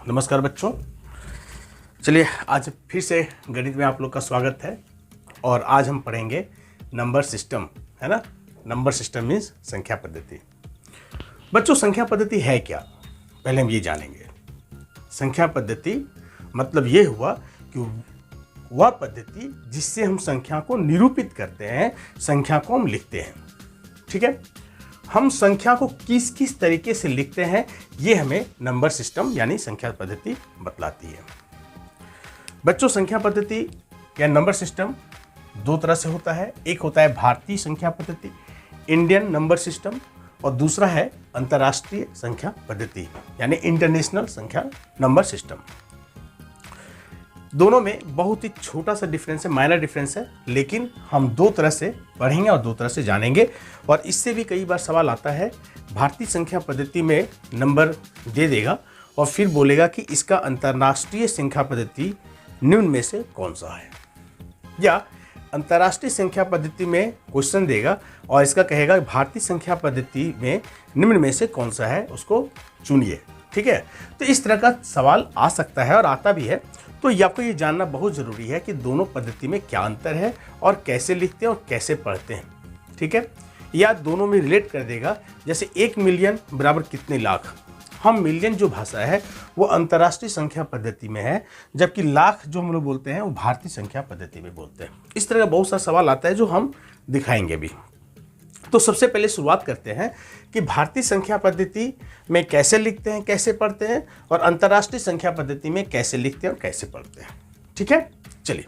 नमस्कार बच्चों। चलिए आज फिर से गणित में आप लोग का स्वागत है और आज हम पढ़ेंगे नंबर सिस्टम, है ना। नंबर सिस्टम मीन्स संख्या पद्धति। बच्चों संख्या पद्धति है क्या, पहले हम ये जानेंगे। संख्या पद्धति मतलब ये हुआ कि वह पद्धति जिससे हम संख्या को निरूपित करते हैं, संख्या को हम लिखते हैं। ठीक है, हम संख्या को किस किस तरीके से लिखते हैं ये हमें नंबर सिस्टम यानी संख्या पद्धति बतलाती है। बच्चों संख्या पद्धति या नंबर सिस्टम दो तरह से होता है। एक होता है भारतीय संख्या पद्धति, इंडियन नंबर सिस्टम, और दूसरा है अंतर्राष्ट्रीय संख्या पद्धति यानी इंटरनेशनल संख्या नंबर सिस्टम। दोनों में बहुत ही छोटा सा डिफरेंस है, माइनर डिफरेंस है, लेकिन हम दो तरह से पढ़ेंगे और दो तरह से जानेंगे। और इससे भी कई बार सवाल आता है, भारतीय संख्या पद्धति में नंबर दे देगा और फिर बोलेगा कि इसका अंतर्राष्ट्रीय संख्या पद्धति निम्न में से कौन सा है, या अंतर्राष्ट्रीय संख्या पद्धति में क्वेश्चन देगा और इसका कहेगा भारतीय संख्या पद्धति में निम्न में से कौन सा है, उसको चुनिए। ठीक है, तो इस तरह का सवाल आ सकता है और आता भी है। तो आपको ये जानना बहुत ज़रूरी है कि दोनों पद्धति में क्या अंतर है और कैसे लिखते हैं और कैसे पढ़ते हैं। ठीक है, या दोनों में रिलेट कर देगा। जैसे 1 मिलियन बराबर कितने लाख, हम मिलियन जो भाषा है वो अंतर्राष्ट्रीय संख्या पद्धति में है, जबकि लाख जो हम लोग बोलते हैं वो भारतीय संख्या पद्धति में बोलते हैं। इस तरह का बहुत सा सवाल आता है जो हम दिखाएंगे भी। तो सबसे पहले शुरुआत करते हैं कि भारतीय संख्या पद्धति में कैसे लिखते हैं, कैसे पढ़ते हैं, और अंतर्राष्ट्रीय संख्या पद्धति में कैसे लिखते हैं और कैसे पढ़ते हैं। ठीक है, चलिए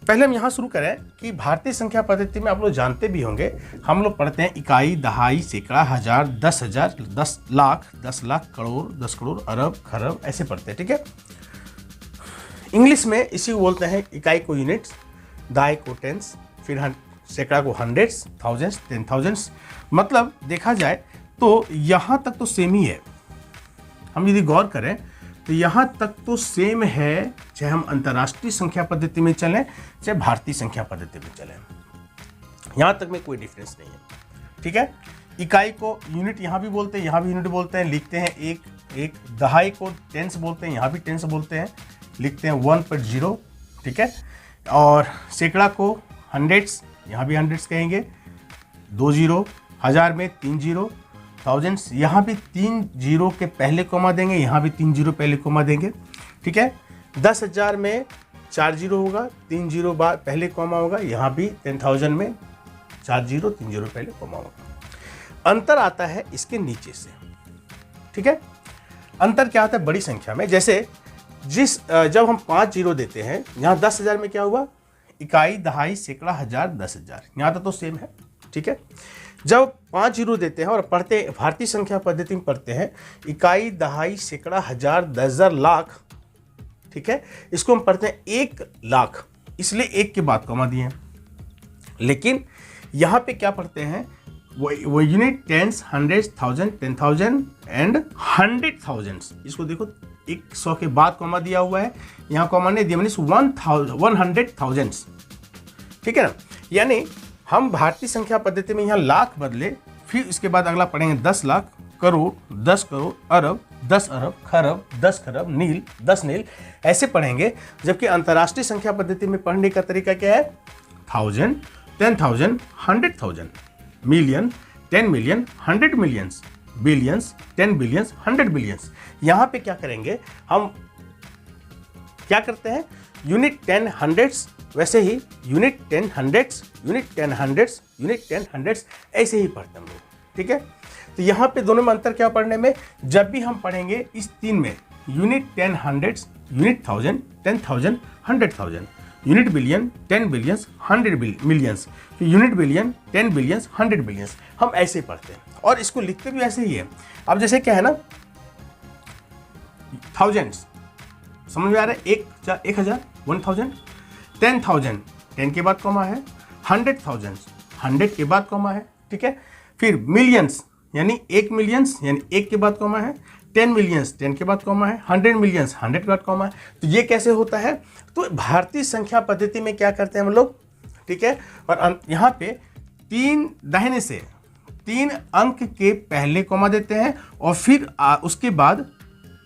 पहले हम यहाँ शुरू करें कि भारतीय संख्या पद्धति में आप लोग जानते भी होंगे, हम लोग पढ़ते हैं इकाई, दहाई, सैकड़ा, हजार, 10,000, 10 लाख, 10 लाख, करोड़, 10 करोड़, अरब, खरब, ऐसे पढ़ते हैं। ठीक है, इंग्लिश में इसी को बोलते हैं इकाई को यूनिट्स, दहाई को टेंस, फिर सैकड़ा को हंड्रेड्स, थाउजेंड्स, 10,000। मतलब देखा जाए तो यहाँ तक तो सेम ही है। हम यदि गौर करें तो यहाँ तक तो सेम है, चाहे हम अंतर्राष्ट्रीय संख्या पद्धति में चलें चाहे भारतीय संख्या पद्धति में चलें, यहाँ तक में कोई डिफरेंस नहीं है। ठीक है, इकाई को यूनिट यहाँ भी बोलते हैं, यहाँ भी यूनिट बोलते हैं, लिखते हैं एक। दहाई को टेंस बोलते हैं, यहाँ भी टेंस बोलते हैं, लिखते हैं 1.0। ठीक है, और सैकड़ा को हंड्रेड्स, यहाँ भी हंड्रेड्स कहेंगे, 2 जीरो, हजार में 3 जीरो, थाउजेंड्स यहाँ भी 3 जीरो के पहले कोमा देंगे, यहाँ भी 3 जीरो पहले कोमा देंगे। ठीक है, 10,000 में 4 जीरो होगा, 3 जीरो बाद पहले कोमा होगा, यहाँ भी 10,000 में 4 जीरो 3 जीरो पहले कोमा होगा। अंतर आता है इसके नीचे से। ठीक है, अंतर क्या आता है बड़ी संख्या में, जैसे जब हम 5 जीरो देते हैं, यहाँ 10,000 में क्या हुआ, इकाई, दहाई, सैकड़ा, हजार, 10,000, यहाँ तक तो सेम है। ठीक है, जब 5 जीरो देते हैं और पढ़ते भारतीय संख्या पद्धति में पढ़ते हैं इकाई, दहाई, सैकड़ा, हजार, 10,000, लाख। ठीक है, इसको हम पढ़ते हैं 1 लाख, इसलिए 1 के बाद कॉमा दिए हैं। लेकिन यहाँ पे क्या पढ़ते हैं, वो unit, tens, hundreds, thousand, 10,000 and 100,000। इसको देखो 100 के बाद कॉमा दिया हुआ है, यहाँ कॉमा नहीं दिया, मीन्स 100,000। ठीक है ना, यानी हम भारतीय संख्या पद्धति में यहाँ लाख बदले, फिर इसके बाद अगला पढ़ेंगे 10 लाख, करोड़, 10 करोड़, अरब, 10 अरब, खरब, 10 खरब, नील, 10 नील, ऐसे पढ़ेंगे। जबकि अंतर्राष्ट्रीय संख्या पद्धति में पढ़ने का तरीका क्या है, 1000, 10,000, 100,000, million, 10 million, 100 millions, billions, 10 billions, 100 billions. यहाँ पे क्या करेंगे, हम क्या करते हैं, यूनिट 10 हंड्रेड्स, वैसे ही unit 10 hundreds, unit 10 hundreds, unit 10 hundreds, ऐसे ही पढ़ते हम लोग। ठीक है, तो यहाँ पे दोनों में अंतर क्या पढ़ने में, जब भी हम पढ़ेंगे इस 3 में, unit 10 hundreds, unit 1000, 10,000, 100,000, unit billion, 10 billions, 100 millions, unit billion, 10 billions, 100 billions, हम ऐसे ही पढ़ते हैं और इसको लिखते भी ऐसे ही है। अब जैसे क्या है ना, थाउजेंड्स समझ में आ रहा है, 1,000, 1,000, 10,000, 10 के बाद कॉमा है, 100,000, 100 के बाद कॉमा है। ठीक है, फिर मिलियंस यानी 1 मिलियंस यानी 1 के बाद कॉमा है, 10 मिलियंस 10 के बाद कॉमा है, 100 मिलियंस 100 के बाद कॉमा है। तो ये कैसे होता है, तो भारतीय संख्या पद्धति में क्या करते हैं हम लोग। ठीक है, और यहाँ पे 3 दाहिने से 3 अंक के पहले कॉमा देते हैं और फिर उसके बाद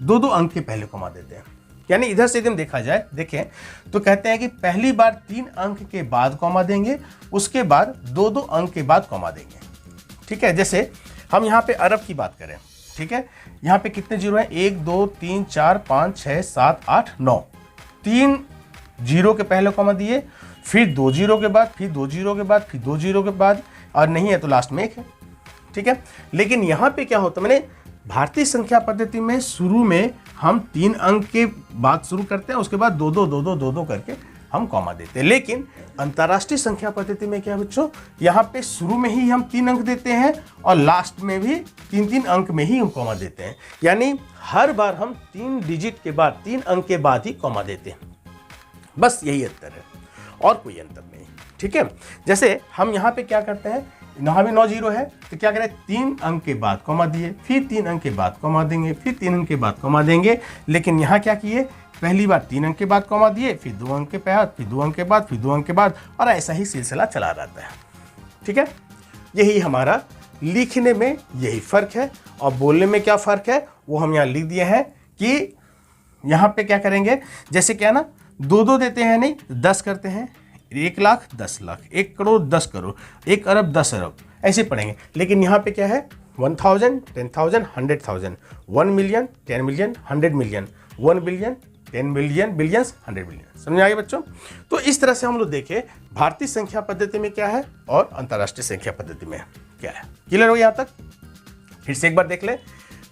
दो दो अंक के पहले कॉमा देते हैं। यानी इधर से एकदम देखा जाए, देखें तो कहते हैं कि पहली बार 3 अंक के बाद कॉमा देंगे, उसके बाद दो दो अंक के बाद कॉमा देंगे। ठीक है, जैसे हम यहाँ पे अरब की बात करें, ठीक है, यहाँ पे कितने जीरो हैं, 1 2 3 4 5 6 7 8 9, 3 जीरो के पहले कॉमा दिए, फिर 2 जीरो के बाद, फिर 2 जीरो के बाद, फिर 2 जीरो के बाद, और नहीं है तो लास्ट में 1 है। ठीक है, लेकिन यहाँ पे क्या होता है, मैंने भारतीय संख्या पद्धति में शुरू में हम 3 अंक के बाद शुरू करते हैं, उसके बाद दो दो करके हम कॉमा देते हैं। लेकिन अंतर्राष्ट्रीय संख्या पद्धति में क्या बच्चों, यहाँ पे शुरू में ही हम 3 अंक देते हैं और लास्ट में भी 3 अंक में ही हम कॉमा देते हैं। यानी हर बार हम 3 डिजिट के बाद, 3 अंक के बाद ही कॉमा देते हैं। बस यही अंतर है और कोई अंतर नहीं। ठीक है, जैसे हम यहाँ पे क्या करते हैं, यहाँ भी 9 जीरो है तो क्या करें, 3 अंक के बाद कॉमा दिए, फिर 3 अंक के बाद कॉमा देंगे, फिर 3 अंक के बाद कॉमा देंगे। लेकिन यहाँ क्या किए, पहली बार 3 अंक के बाद कॉमा दिए, फिर 2 अंक के बाद, फिर 2 अंक के बाद, फिर 2 अंक के बाद, और ऐसा ही सिलसिला चला रहता है। ठीक है, यही हमारा लिखने में यही फर्क है। और बोलने में क्या फ़र्क है वो हम यहाँ लिख दिए हैं कि यहाँ पे क्या करेंगे, जैसे क्या ना, 2 देते हैं नहीं, 10 करते हैं, 1 लाख 10 लाख, 1 करोड़ 10 करोड़, 1 अरब 10 अरब, ऐसे पढ़ेंगे। लेकिन यहाँ पे क्या है, 1000 10,000 100,000, 1 million 10 million 100 million, 1 billion 10 billion billions 100 billion. समझ आ गया बच्चों? तो इस तरह से हम लोग देखें भारतीय संख्या पद्धति में क्या है और अंतर्राष्ट्रीय संख्या पद्धति में क्या है। क्लियर हो यहाँ तक? फिर से एक बार देख ले।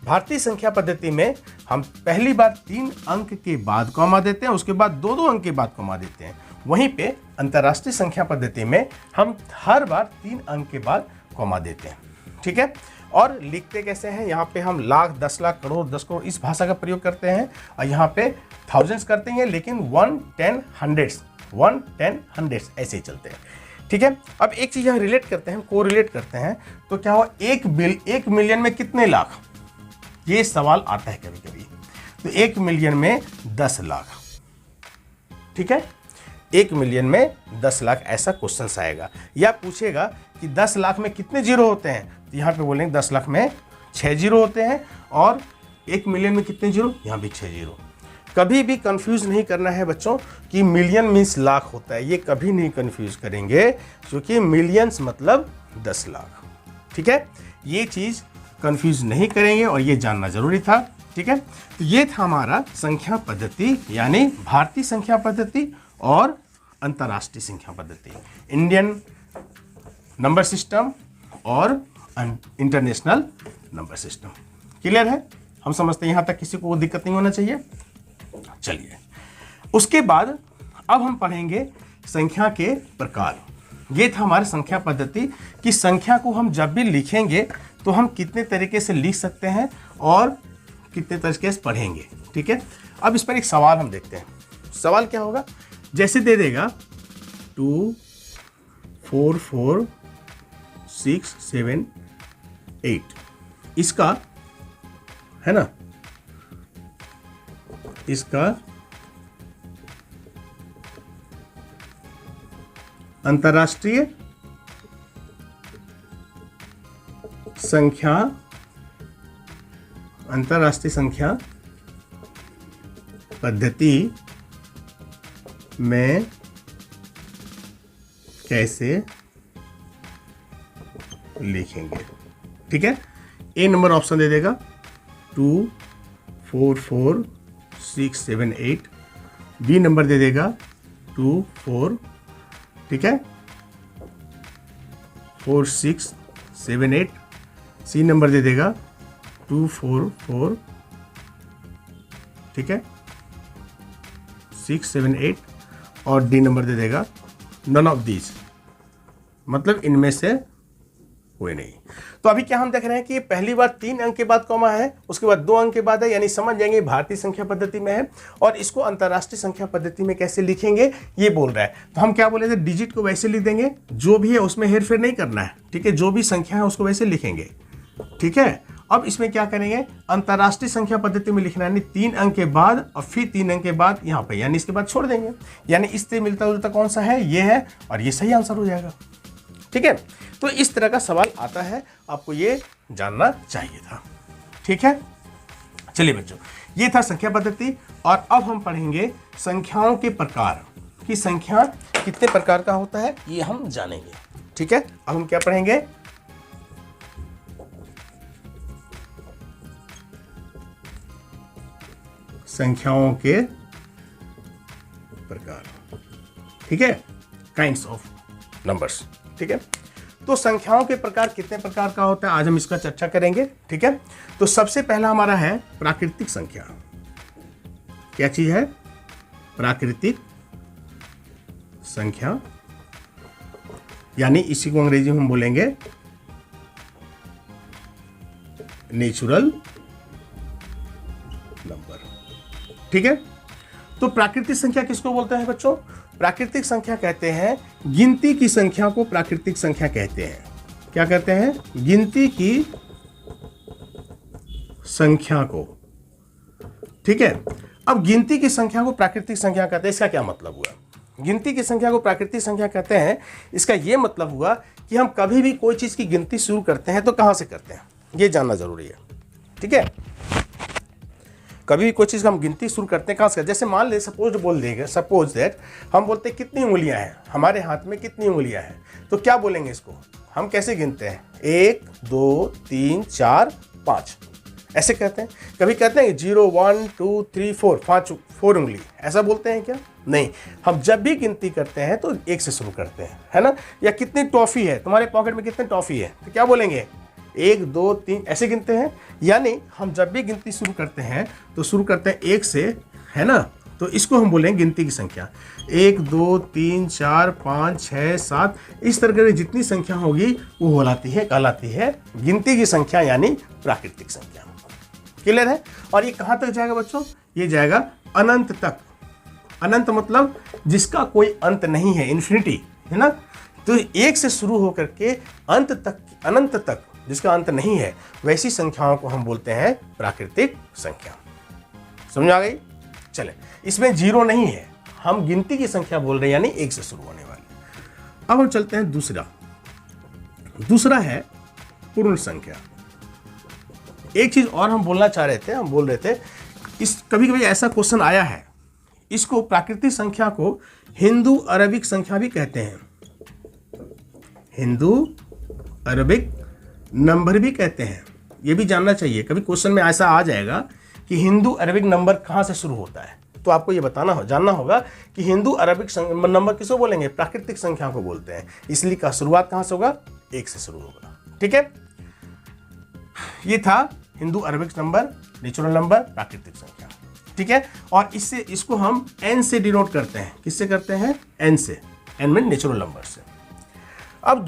भारतीय संख्या पद्धति में हम पहली बार 3 अंक के बाद कॉमा देते हैं, उसके बाद 2 अंक के बाद कॉमा देते हैं। वहीं पे अंतर्राष्ट्रीय संख्या पद्धति में हम हर बार 3 अंक के बाद कॉमा देते हैं। ठीक है, और लिखते कैसे हैं, यहाँ पे हम लाख 10 लाख करोड़ 10 करोड़ इस भाषा का प्रयोग करते हैं, और यहाँ पे थाउजेंड्स करते हैं, लेकिन 1 10 हंड्रेड्स 1 10 हंड्रेड्स ऐसे ही चलते हैं। ठीक है, अब एक चीज़ यहाँ रिलेट करते हैं, को रिलेट करते हैं, तो क्या हुआ, 1 मिलियन में कितने लाख, ये सवाल आता है कभी कभी। तो 1 मिलियन में 10 लाख। ठीक है, 1 मिलियन में 10 लाख ऐसा क्वेश्चन आएगा, या पूछेगा कि 10 लाख में कितने जीरो होते हैं, तो यहाँ पे बोलेंगे 10 लाख में 6 जीरो होते हैं, और 1 मिलियन में कितने जीरो, यहाँ भी 6 जीरो। कभी भी कंफ्यूज नहीं करना है बच्चों कि मिलियन मीन्स लाख होता है, ये कभी नहीं कंफ्यूज करेंगे, क्योंकि मिलियंस मतलब 10 लाख। ठीक है, ये चीज़ कंफ्यूज नहीं करेंगे और ये जानना जरूरी था। ठीक है, तो ये था हमारा संख्या पद्धति, यानी भारतीय संख्या पद्धति और अंतर्राष्ट्रीय संख्या पद्धति, इंडियन नंबर सिस्टम और इंटरनेशनल नंबर सिस्टम। क्लियर है? हम समझते हैं यहाँ तक किसी को दिक्कत नहीं होना चाहिए। चलिए, उसके बाद अब हम पढ़ेंगे संख्या के प्रकार। ये था हमारी संख्या पद्धति कि संख्या को हम जब भी लिखेंगे तो हम कितने तरीके से लिख सकते हैं और कितने तरीके से पढ़ेंगे। ठीक है, अब इस पर एक सवाल हम देखते हैं। सवाल क्या होगा, जैसे दे देगा 2 4 4 6 7 8, इसका है ना, इसका अंतर्राष्ट्रीय संख्या पद्धति में कैसे लिखेंगे। ठीक है, ए नंबर ऑप्शन दे देगा 2 4 4 6 7 8, बी नंबर दे देगा 2 4, ठीक है, 4 6 7 8, सी नंबर दे देगा 2 4 4, ठीक है, 6 7 8, और डी नंबर दे देगा नन ऑफ दीज, मतलब इनमें से कोई नहीं। तो अभी क्या हम देख रहे हैं कि पहली बार 3 अंक के बाद कॉमा है, उसके बाद 2 अंक के बाद है, यानी समझ जाएंगे भारतीय संख्या पद्धति में है, और इसको अंतर्राष्ट्रीय संख्या पद्धति में कैसे लिखेंगे ये बोल रहा है। तो हम क्या बोले थे, डिजिट को वैसे लिख देंगे, जो भी है उसमें हेरफेर नहीं करना है। ठीक है, जो भी संख्या है उसको वैसे लिखेंगे। ठीक है, अब इसमें क्या करेंगे, अंतर्राष्ट्रीय संख्या पद्धति में लिखना है, यानी 3 अंक के बाद और फिर 3 अंक के बाद यहाँ पे, यानी इसके बाद छोड़ देंगे, यानी इससे मिलता जुलता कौन सा है, ये है, और ये सही आंसर हो जाएगा। ठीक है, तो इस तरह का सवाल आता है, आपको ये जानना चाहिए था। ठीक है, चलिए बच्चों, ये था संख्या पद्धति। और अब हम पढ़ेंगे संख्याओं के प्रकार, कि संख्या कितने प्रकार का होता है ये हम जानेंगे। ठीक है, अब हम क्या पढ़ेंगे? संख्याओं के प्रकार। ठीक है, काइंड्स ऑफ नंबर्स। ठीक है, तो संख्याओं के प्रकार कितने प्रकार का होता है आज हम इसका चर्चा करेंगे। ठीक है, तो सबसे पहला हमारा है प्राकृतिक संख्या। क्या चीज है? प्राकृतिक संख्या, यानी इसी को अंग्रेजी में हम बोलेंगे नेचुरल नंबर। ठीक है, तो प्राकृतिक संख्या किसको बोलते हैं बच्चों? प्राकृतिक संख्या कहते हैं गिनती की संख्या को प्राकृतिक संख्या कहते हैं। क्या कहते हैं? गिनती की संख्या को। ठीक है, अब गिनती की संख्या को प्राकृतिक संख्या कहते हैं, इसका क्या मतलब हुआ? गिनती की संख्या को प्राकृतिक संख्या कहते हैं, इसका यह मतलब हुआ कि हम कभी भी कोई चीज की गिनती शुरू करते हैं तो कहां से करते हैं, यह जानना जरूरी है। ठीक है, कभी भी कोई चीज़ हम गिनती शुरू करते हैं कहाँ से? जैसे मान ले, सपोज दैट हम बोलते हैं कितनी उंगलियां हैं, हमारे हाथ में कितनी उंगलियां हैं, तो क्या बोलेंगे इसको? हम कैसे गिनते हैं? 1 2 3 4 5 ऐसे कहते हैं। कभी कहते हैं 0 1 2 3 4 4 उंगली, ऐसा बोलते हैं क्या? नहीं, हम जब भी गिनती करते हैं तो 1 से शुरू करते हैं, है ना? या कितनी टॉफी है, तुम्हारे पॉकेट में कितनी टॉफी है, तो क्या बोलेंगे? 1 2 3 ऐसे गिनते हैं। यानी हम जब भी गिनती शुरू करते हैं तो शुरू करते हैं 1 से, है ना? तो इसको हम बोलेंगे गिनती की संख्या। 1 2 3 4 5 6 7 इस तरह की जितनी संख्या होगी वो कहलाती है गिनती की संख्या, यानी प्राकृतिक संख्या। क्लियर है? और ये कहाँ तक जाएगा बच्चों? ये जाएगा अनंत तक। अनंत मतलब जिसका कोई अंत नहीं है, इन्फिनिटी, है ना? तो 1 से शुरू होकर के अंत तक, अनंत तक जिसका अंत नहीं है, वैसी संख्याओं को हम बोलते हैं प्राकृतिक संख्या। समझ आ गई? चले, इसमें 0 नहीं है, हम गिनती की संख्या बोल रहे हैं, यानी 1 से शुरू होने वाली। अब हम चलते हैं दूसरा है पूर्ण संख्या। एक चीज और हम बोलना चाह रहे थे, हम बोल रहे थे इस कभी कभी ऐसा क्वेश्चन आया है, इसको प्राकृतिक संख्या को हिंदू अरबिक संख्या भी कहते हैं, हिंदू अरबिक नंबर भी कहते हैं। ये भी जानना चाहिए, कभी क्वेश्चन में ऐसा आ जाएगा कि हिंदू अरबिक नंबर कहाँ से शुरू होता है, तो आपको ये जानना होगा कि हिंदू अरबिक नंबर किसको बोलेंगे? प्राकृतिक संख्या को बोलते हैं। इसलिए का शुरुआत कहाँ से होगा? 1 से शुरू होगा। ठीक है, ये था Hindu Arabic number, natural number, प्राकृतिक संख्या। ठीक है, और इसको हम n से डिनोट करते हैं। किससे करते हैं? n से। n में नेचुरल नंबर से। अब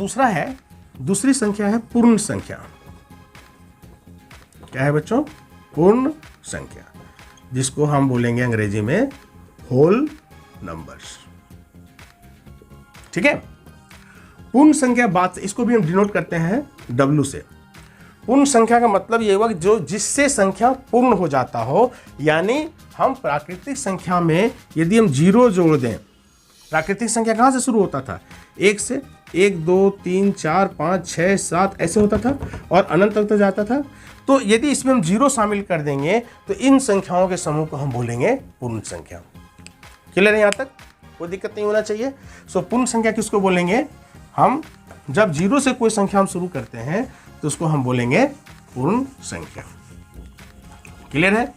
दूसरी संख्या है पूर्ण संख्या। क्या है बच्चों? पूर्ण संख्या, जिसको हम बोलेंगे अंग्रेजी में होल नंबर्स। ठीक है, पूर्ण संख्या बात, इसको भी हम डिनोट करते हैं W से। पूर्ण संख्या का मतलब ये हुआ कि जो जिससे संख्या पूर्ण हो जाता हो, यानी हम प्राकृतिक संख्या में यदि हम 0 जोड़ दें, प्राकृतिक संख्या कहाँ से शुरू होता था? 1 से। 1 2 3 4 5 6 7 ऐसे होता था और अनंत तक जाता था। तो यदि इसमें हम 0 शामिल कर देंगे तो इन संख्याओं के समूह को हम बोलेंगे पूर्ण संख्या। क्लियर है? यहाँ तक कोई दिक्कत नहीं होना चाहिए। सो पूर्ण संख्या किसको बोलेंगे? हम जब 0 से कोई संख्या हम शुरू करते हैं तो उसको हम बोलेंगे पूर्ण संख्या। क्लियर है?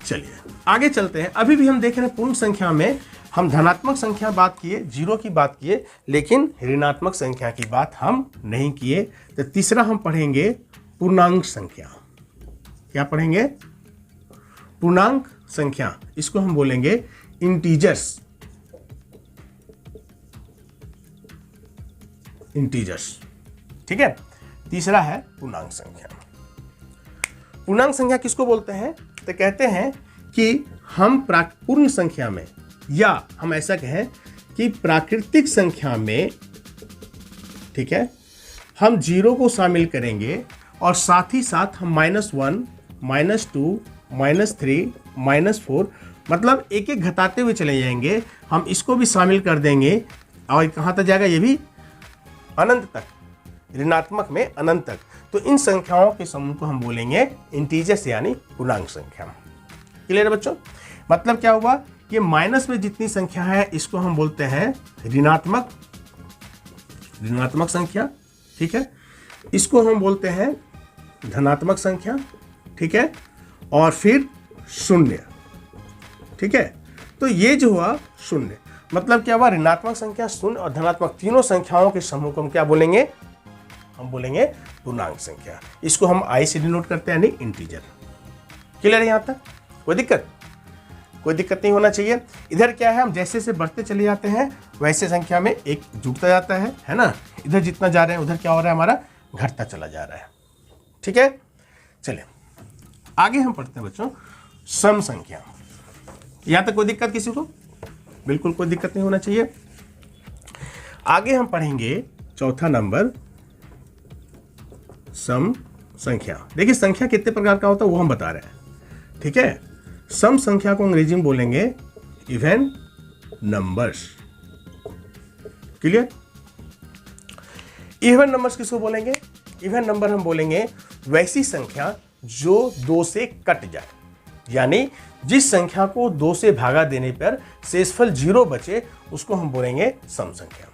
चलिए आगे चलते हैं। अभी भी हम देख रहे हैं पूर्ण संख्या में हम धनात्मक संख्या बात किए, 0 की बात किए, लेकिन ऋणात्मक संख्या की बात हम नहीं किए। तो तीसरा हम पढ़ेंगे पूर्णांक संख्या। क्या पढ़ेंगे? पूर्णांक संख्या, इसको हम बोलेंगे इंटीजर्स। ठीक है, तीसरा है पूर्णांक संख्या। पूर्णांक संख्या किसको बोलते हैं? तो कहते हैं कि हम पूर्ण संख्या में, या हम ऐसा कहें कि प्राकृतिक संख्या में, ठीक है, हम 0 को शामिल करेंगे और साथ ही साथ हम -1, -2, -3, -4 मतलब एक एक घटाते हुए चले जाएंगे। हम इसको भी शामिल कर देंगे और कहाँ तक जाएगा? ये भी अनंत तक। ऋणात्मक में अनंत तक। तो इन संख्याओं के समूह को हम बोलेंगे इंटीजर्स यानी पूर्णांक संख्या। क्लियर है बच्चों? मतलब क्या हुआ, ये माइनस में जितनी संख्या है इसको हम बोलते हैं ऋणात्मक संख्या, ठीक है। इसको हम बोलते हैं धनात्मक संख्या, ठीक है, और फिर शून्य, ठीक है। तो ये जो हुआ शून्य, मतलब क्या हुआ, ऋणात्मक संख्या, शून्य और धनात्मक तीनों संख्याओं के समूह को हम क्या बोलेंगे, हम बोलेंगे पूर्णांक संख्या। इसको हम आई से डिनोट करते हैं यानी इंटीजर। क्लियर है यहाँ तक? कोई दिक्कत नहीं होना चाहिए। इधर क्या है, हम जैसे जैसे बढ़ते चले जाते हैं वैसे संख्या में एक जुड़ता जाता है ना। इधर जितना जा रहे हैं उधर क्या हो रहा है, हमारा घटता चला जा रहा है, ठीक है। चलिए आगे हम पढ़ते हैं बच्चों सम संख्या। यहाँ तक कोई दिक्कत किसी को? बिल्कुल कोई दिक्कत नहीं होना चाहिए। आगे हम पढ़ेंगे चौथा नंबर सम संख्या। देखिए संख्या कितने प्रकार का होता है वो हम बता रहे हैं, ठीक है। सम संख्या को अंग्रेजी में बोलेंगे even numbers. Clear? Even numbers किसको बोलेंगे? इवन नंबर हम बोलेंगे वैसी संख्या जो 2 से कट जाए, यानी जिस संख्या को 2 से भागा देने पर शेषफल 0 बचे उसको हम बोलेंगे सम संख्या,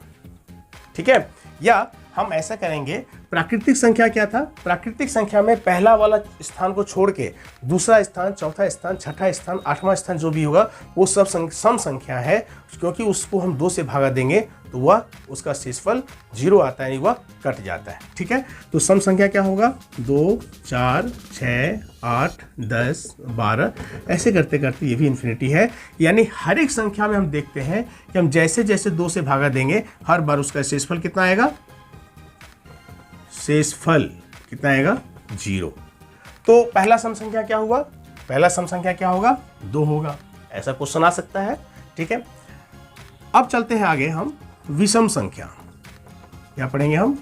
ठीक है। या हम ऐसा करेंगे, प्राकृतिक संख्या क्या था, प्राकृतिक संख्या में पहला वाला स्थान को छोड़ के दूसरा स्थान, चौथा स्थान, छठा स्थान, 8वां स्थान जो भी होगा वो सब सम संख्या है, क्योंकि उसको हम 2 से भागा देंगे तो वह उसका शेषफल 0 आता है, वह कट जाता है, ठीक है। तो सम संख्या क्या होगा, 2, 4, 6, 8, 10, 12 ऐसे करते करते ये भी इन्फिनिटी है। यानी हर एक संख्या में हम देखते हैं कि हम जैसे जैसे 2 से भागा देंगे हर बार उसका शेषफल कितना आएगा, शेषफल कितना आएगा, 0। तो पहला सम संख्या क्या हुआ, पहला सम संख्या क्या होगा, 2 होगा। ऐसा क्वेश्चन आ सकता है, ठीक है। अब चलते हैं आगे हम विषम संख्या। क्या पढ़ेंगे हम,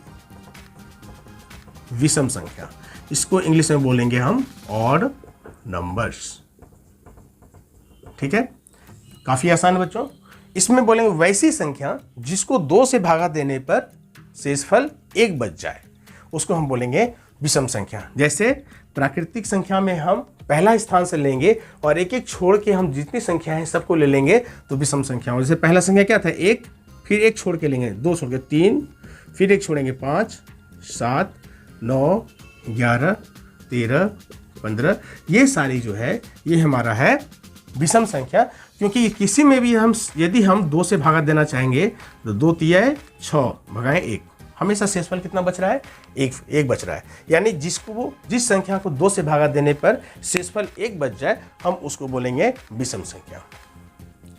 विषम संख्या। इसको इंग्लिश में बोलेंगे हम ऑड नंबर्स, ठीक है। काफी आसान बच्चों। इसमें बोलेंगे वैसी संख्या जिसको 2 से भागा देने पर शेषफल 1 बच जाए उसको हम बोलेंगे विषम संख्या। जैसे प्राकृतिक संख्या में हम पहला स्थान से लेंगे और एक एक छोड़ के हम जितनी संख्या है सबको ले लेंगे तो विषम संख्या। जैसे पहला संख्या क्या था, 1, फिर एक छोड़ के लेंगे, 2 छोड़ के 3, फिर एक छोड़ेंगे 5, 7, 9, 11, 13, 15। ये सारी जो है ये हमारा है विषम संख्या, क्योंकि किसी में भी हम यदि हम 2 से भागा देना चाहेंगे तो 2 तिया 6 भगाएं 1, हमेशा शेषफल कितना बच रहा है, 1 बच रहा है। यानी जिस संख्या को 2 से भागा देने पर शेषफल 1 बच जाए हम उसको बोलेंगे विषम संख्या।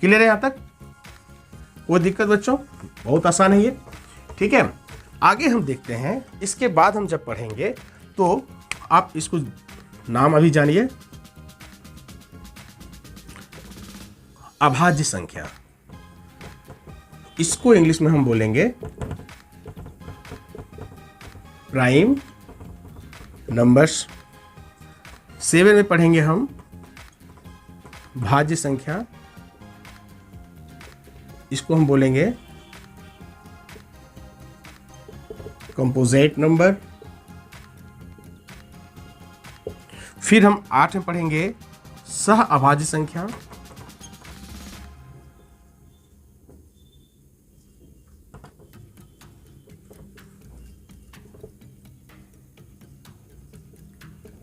क्लियर है यहाँ तक? कोई दिक्कत बच्चों? बहुत आसान है ये, ठीक है। आगे हम देखते हैं, इसके बाद हम जब पढ़ेंगे तो आप इसको नाम अभी जानिए, अभाज्य संख्या। इसको इंग्लिश में हम बोलेंगे प्राइम नंबर्स। 7 में पढ़ेंगे हम भाज्य संख्या, इसको हम बोलेंगे कंपोजिट नंबर। फिर हम 8 में पढ़ेंगे सह अभाज्य संख्या,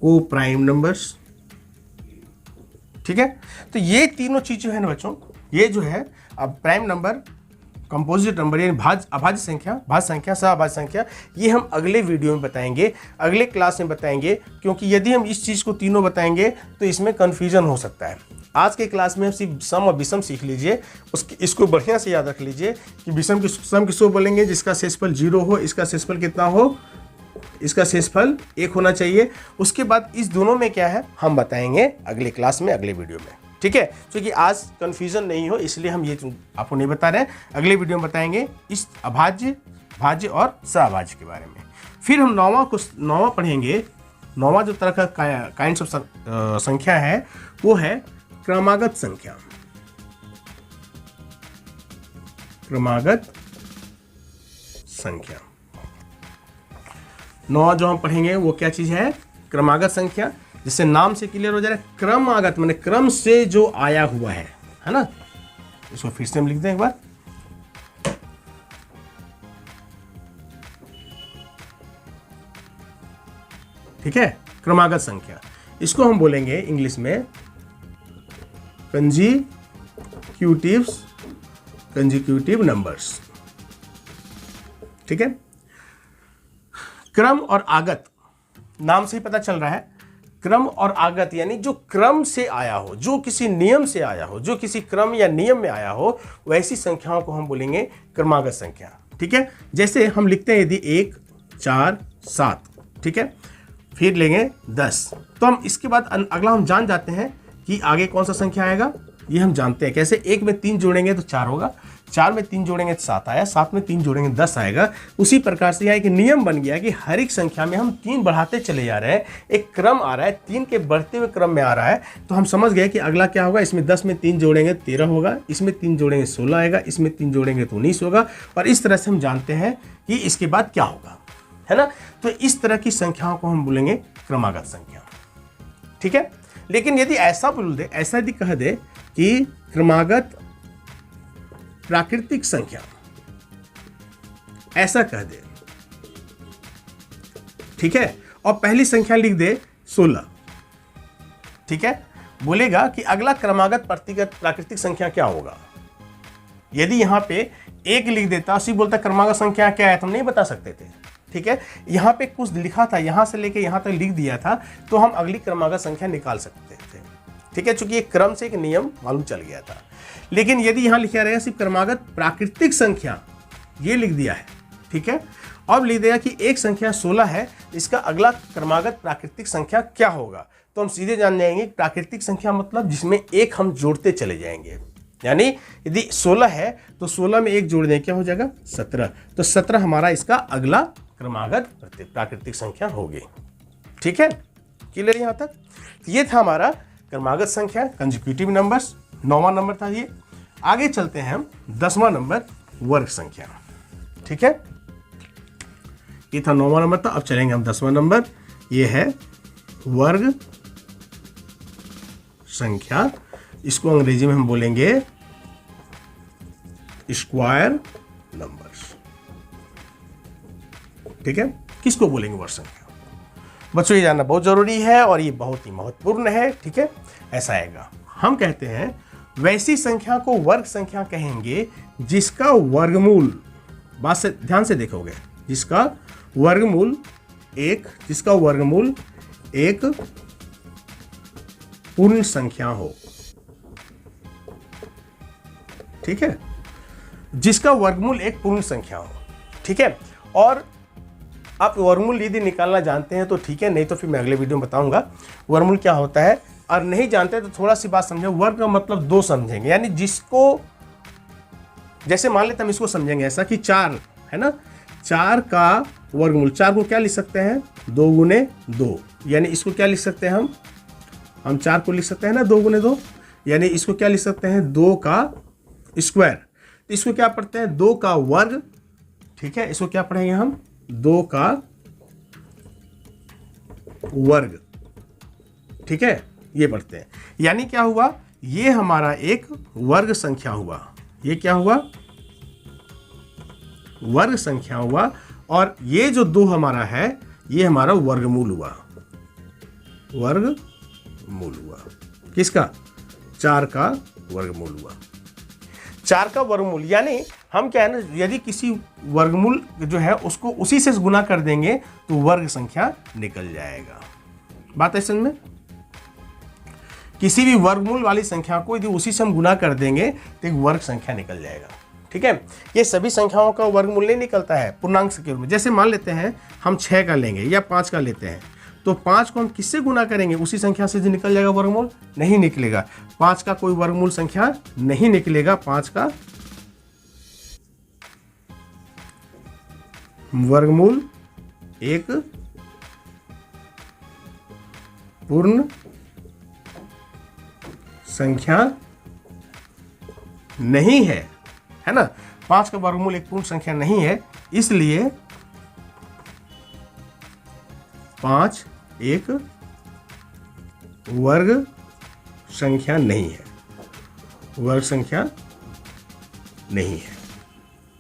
को प्राइम नंबर्स, ठीक है। तो ये तीनों चीजें है ना बच्चों, ये जो है अब प्राइम नंबर, कंपोजिट नंबर यानी अभाज्य संख्या, भाज्य संख्या, सहअभाज्य संख्या, ये हम अगले वीडियो में बताएंगे, अगले क्लास में बताएंगे। क्योंकि यदि हम इस चीज़ को तीनों बताएंगे तो इसमें कन्फ्यूजन हो सकता है। आज के क्लास में हम सिर्फ सम और विषम सीख लीजिए, इसको बढ़िया से याद रख लीजिए कि विषम सम किसको बोलेंगे, जिसका शेषफल 0 हो, इसका शेषफल कितना हो, इसका शेषफल 1 होना चाहिए। उसके बाद इस दोनों में क्या है हम बताएंगे अगले क्लास में, अगले वीडियो में, ठीक है। क्योंकि आज कंफ्यूजन नहीं हो इसलिए हम ये आपको नहीं बता रहे हैं, अगले वीडियो में बताएंगे इस अभाज्य, भाज्य और सहअभाज्य के बारे में। फिर हम नौवां पढ़ेंगे। नौवां जो तरह का काइंड्स ऑफ संख्या है वो है क्रमागत संख्या। क्रमागत संख्या, 9वां जो हम पढ़ेंगे वो क्या चीज़ है, क्रमागत संख्या, जिससे नाम से क्लियर हो जा रहा है, क्रमागत माने क्रम से जो आया हुआ है ना। इसको फिर से हम लिख दें एक बार, ठीक है, क्रमागत संख्या। इसको हम बोलेंगे इंग्लिश में कंजिक्यूटिव नंबर्स, ठीक है। क्रम और आगत, नाम से ही पता चल रहा है, क्रम और आगत यानी जो क्रम से आया हो, जो किसी नियम से आया हो, जो किसी क्रम या नियम में आया हो, वैसी संख्याओं को हम बोलेंगे क्रमागत संख्या, ठीक है। जैसे हम लिखते हैं यदि 1 4 7, ठीक है, फिर लेंगे 10, तो हम इसके बाद अगला हम जान जाते हैं कि आगे कौन सा संख्या आएगा, ये हम जानते हैं कैसे। 1 में 3 जोड़ेंगे तो 4 होगा, 4 में 3 जोड़ेंगे तो 7 आया, 7 में 3 जोड़ेंगे 10 आएगा। उसी प्रकार से यहाँ एक नियम बन गया कि हर एक संख्या में हम 3 बढ़ाते चले जा रहे हैं, एक क्रम आ रहा है, 3 के बढ़ते हुए क्रम में आ रहा है, तो हम समझ गए कि अगला क्या होगा। इसमें 10 में 3 जोड़ेंगे 13 होगा, इसमें 3 जोड़ेंगे 16 आएगा, इसमें 3 जोड़ेंगे तो 19 होगा, और इस तरह से हम जानते हैं कि इसके बाद क्या होगा, है ना। तो इस तरह की संख्याओं को हम बोलेंगे क्रमागत संख्या, ठीक है। लेकिन यदि ऐसा बोल दे, ऐसा यदि कह दे कि क्रमागत प्राकृतिक संख्या, ऐसा कह दे, ठीक है, और पहली संख्या लिख दे 16, ठीक है, बोलेगा कि अगला क्रमागत प्राकृतिक संख्या क्या होगा। यदि यहां पे 1 लिख देता, उसी बोलता क्रमागत संख्या क्या है, तो हम नहीं बता सकते थे, ठीक है। यहां पे कुछ लिखा था, यहां से लेके यहां तक लिख दिया था, तो हम अगली क्रमागत संख्या निकाल सकते थे, ठीक है, चूंकि एक क्रम से एक नियम मालूम चल गया था। लेकिन यदि यहां लिखा रहेगा सिर्फ क्रमागत प्राकृतिक संख्या, ये लिख दिया है, ठीक है, अब लिख देगा कि एक संख्या 16 है, इसका अगला क्रमागत प्राकृतिक संख्या क्या होगा, तो हम सीधे जान जाएंगे प्राकृतिक संख्या मतलब जिसमें 1 हम जोड़ते चले जाएंगे। यानी यदि 16 है तो 16 में 1 जोड़ दें, क्या हो जाएगा 17, तो 17 हमारा इसका अगला क्रमागत प्राकृतिक संख्या होगी, ठीक है, क्लियर यहां तक। ये था हमारा क्रमागत संख्या, कंजिक्यूटिव नंबर्स, 9वां नंबर था ये। आगे चलते हैं हम 10वां नंबर, वर्ग संख्या, ठीक है। ये था 9वां नंबर था, अब चलेंगे हम 10वां नंबर, ये है वर्ग संख्या। इसको अंग्रेजी में हम बोलेंगे स्क्वायर नंबर्स, ठीक है। किसको बोलेंगे वर्ग संख्या, बच्चों ये जानना बहुत जरूरी है और ये बहुत ही महत्वपूर्ण है, ठीक है। ऐसा आएगा, हम कहते हैं वैसी संख्या को वर्ग संख्या कहेंगे जिसका वर्गमूल, बात से ध्यान से देखोगे, जिसका वर्गमूल एक पूर्ण संख्या हो, ठीक है, जिसका वर्गमूल एक पूर्ण संख्या हो, ठीक है। और आप वर्गमूल यदि निकालना जानते हैं तो ठीक है, नहीं तो फिर मैं अगले वीडियो में बताऊंगा वर्गमूल क्या होता है। और नहीं जानते तो थोड़ा सी बात समझे, वर्ग का मतलब 2 समझेंगे, यानी जिसको, जैसे मान लेते हम इसको समझेंगे ऐसा कि 4 है ना, 4 का वर्गमूल, 4 को क्या लिख सकते हैं 2 गुने 2, यानी इसको क्या लिख सकते हैं हम 4 को लिख सकते हैं ना 2 गुने 2, यानी इसको क्या लिख सकते हैं 2 का स्क्वायर, तो इसको क्या पढ़ते हैं 2 का वर्ग, ठीक है, इसको क्या पढ़ेंगे हम 2 का वर्ग, ठीक है, ये पढ़ते हैं। यानी क्या हुआ, ये हमारा एक वर्ग संख्या हुआ, ये क्या हुआ वर्ग संख्या हुआ, और ये जो 2 हमारा है ये हमारा वर्गमूल हुआ, वर्गमूल हुआ, किसका 4 का वर्गमूल हुआ। 4 का वर्गमूल यानी हम क्या है ना, यदि किसी वर्गमूल जो है उसको उसी से गुना कर देंगे तो वर्ग संख्या निकल जाएगा। बात है समझ में, किसी भी वर्गमूल वाली संख्या को यदि उसी से हम गुना कर देंगे तो एक वर्ग संख्या निकल जाएगा, ठीक है। ये सभी संख्याओं का वर्गमूल नहीं निकलता है पूर्णांक के रूप में। जैसे मान लेते हैं हम 6 का लेंगे या 5 का लेते हैं, तो 5 को हम किससे गुना करेंगे, उसी संख्या से जो निकल जाएगा वर्गमूल, नहीं निकलेगा। 5 का कोई वर्गमूल संख्या नहीं निकलेगा, 5 का वर्गमूल एक पूर्ण संख्या नहीं है, है ना। 5 का वर्गमूल एक पूर्ण संख्या नहीं है, इसलिए 5 एक वर्ग संख्या नहीं है, वर्ग संख्या नहीं है।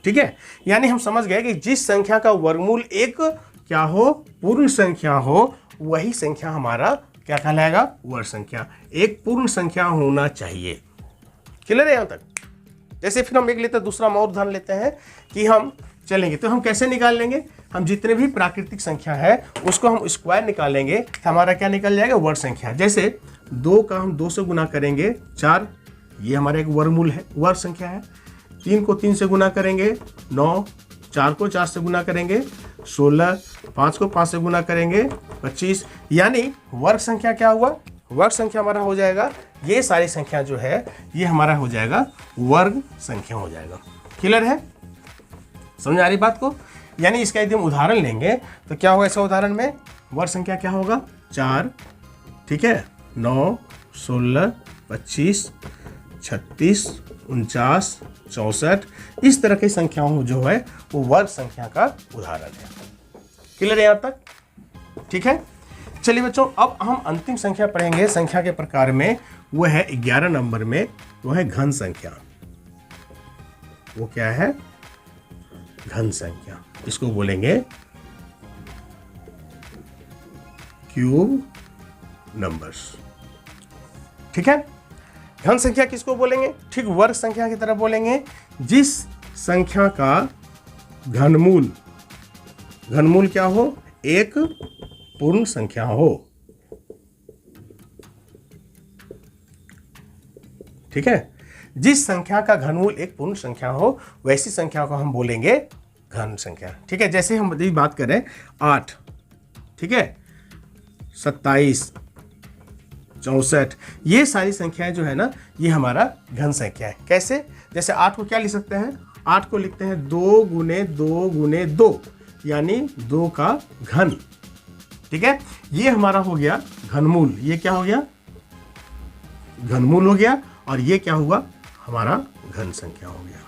ठीक है, यानी हम समझ गए कि जिस संख्या का वर्गमूल एक क्या हो, पूर्ण संख्या हो, वही संख्या हमारा क्या कहलाएगा, वर्ग संख्या। एक पूर्ण संख्या होना चाहिए। क्लियर है यहाँ तक? जैसे फिर हम एक लेते हैं, दूसरा और उदाहरण लेते हैं कि हम चलेंगे तो हम कैसे निकाल लेंगे, हम जितने भी प्राकृतिक संख्या है उसको हम स्क्वायर निकालेंगे तो हमारा क्या निकल जाएगा, वर्ग संख्या। जैसे 2 का हम 2 से गुना करेंगे 4, ये हमारा एक वर्गमूल है, वर्ग संख्या है। 3 को 3 से गुना करेंगे 9, 4 को 4 से गुना करेंगे 16, 5 को 5 से गुना करेंगे 25, यानी वर्ग संख्या क्या हुआ, वर्ग संख्या हमारा हो जाएगा, ये सारी संख्या जो है ये हमारा हो जाएगा वर्ग संख्या हो जाएगा। क्लियर है, समझ आ रही बात को? यानी इसका यदि हम उदाहरण लेंगे तो क्या होगा, ऐसा उदाहरण में वर्ग संख्या क्या होगा, 4, ठीक है, 9, 16, 25, 36, 49, 64, इस तरह की संख्याओं जो है वो वर्ग संख्या का उदाहरण है। क्लियर है यहाँ तक? ठीक है, चलिए बच्चों, अब हम अंतिम संख्या पढ़ेंगे संख्या के प्रकार में, वो है 11 नंबर में, वो है घन संख्या। वो क्या है, घन संख्या। इसको बोलेंगे क्यूब नंबर्स। ठीक है, घन संख्या किसको बोलेंगे, ठीक वर्ग संख्या की तरह बोलेंगे जिस संख्या का घनमूल, घनमूल क्या हो, एक पूर्ण संख्या हो। ठीक है, जिस संख्या का घनमूल एक पूर्ण संख्या हो वैसी संख्या को हम बोलेंगे घन संख्या। ठीक है, जैसे हम यदि बात करें 8, ठीक है, 27, 64, ये सारी संख्याएं जो है ना ये हमारा घन संख्या है। कैसे, जैसे 8 को क्या लिख सकते हैं, 8 को लिखते हैं 2 गुने 2 गुने 2, यानी 2 का घन। ठीक है, ये हमारा हो गया घनमूल, ये क्या हो गया, घनमूल हो गया, और ये क्या हुआ, हमारा घन संख्या हो गया।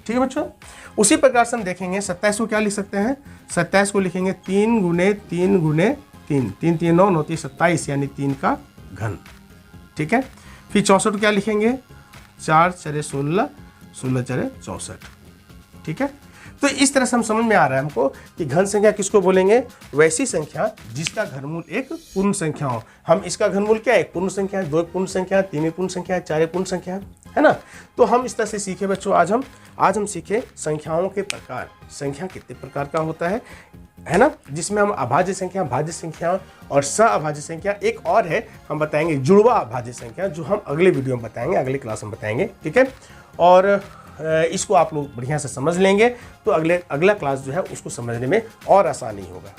ठीक है बच्चों, उसी प्रकार से हम देखेंगे 27 को क्या लिख सकते हैं, 27 को लिखेंगे 3 गुने 3 गुने 3, 3 3 9 9 3 27, यानी 3 का घन। ठीक है, फिर 64 क्या लिखेंगे, 4 4 16, 16 4 64। ठीक है, तो इस तरह से हम समझ में आ रहा है हमको कि घन संख्या किसको बोलेंगे, वैसी संख्या जिसका घनमूल एक पूर्ण संख्या हो। हम इसका घनमूल क्या है, एक पूर्ण संख्या है, 2 एक पूर्ण संख्या है, 3 एक पूर्ण संख्या है, 4 एक पूर्ण संख्या है ना। तो हम इस तरह से सीखे बच्चों, आज हम सीखे संख्याओं के प्रकार, संख्या कितने प्रकार का होता है ना, जिसमें हम अभाज्य संख्या, भाज्य संख्या और सअभाज्य संख्या, एक और है हम बताएंगे जुड़वा अभाज्य संख्या, जो हम अगले वीडियो में बताएंगे, अगले क्लास में बताएंगे। ठीक है, और इसको आप लोग बढ़िया से समझ लेंगे तो अगला क्लास जो है उसको समझने में और आसानी होगा।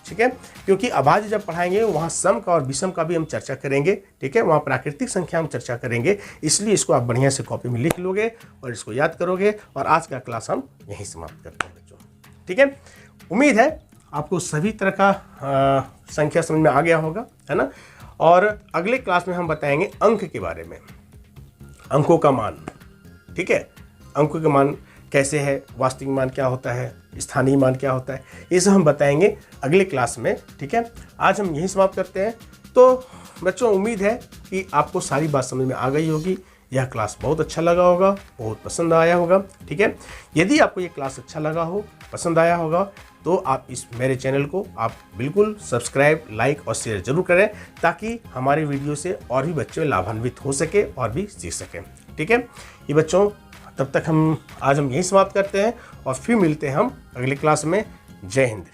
ठीक है, क्योंकि अभाज्य जब पढ़ाएंगे वहाँ सम का और विषम का भी हम चर्चा करेंगे। ठीक है, वहाँ प्राकृतिक संख्या हम चर्चा करेंगे, इसलिए इसको आप बढ़िया से कॉपी में लिख लोगे और इसको याद करोगे। और आज का क्लास हम यहीं समाप्त करते हैं बच्चों। ठीक है, उम्मीद है आपको सभी तरह का संख्या समझ में आ गया होगा, है ना। और अगले क्लास में हम बताएंगे अंक के बारे में, अंकों का मान। ठीक है, अंकों का मान कैसे है, वास्तविक मान क्या होता है, स्थानीय मान क्या होता है, ये सब हम बताएंगे अगले क्लास में। ठीक है, आज हम यहीं समाप्त करते हैं। तो बच्चों, उम्मीद है कि आपको सारी बात समझ में आ गई होगी। यह क्लास बहुत अच्छा लगा होगा, बहुत पसंद आया होगा। ठीक है, यदि आपको ये क्लास अच्छा लगा हो, पसंद आया होगा, तो आप इस मेरे चैनल को आप बिल्कुल सब्सक्राइब, लाइक और शेयर जरूर करें, ताकि हमारे वीडियो से और भी बच्चे लाभान्वित हो सके और भी सीख सकें। ठीक है, ये बच्चों, तब तक आज हम यही समाप्त करते हैं और फिर मिलते हैं हम अगली क्लास में। जय हिंद।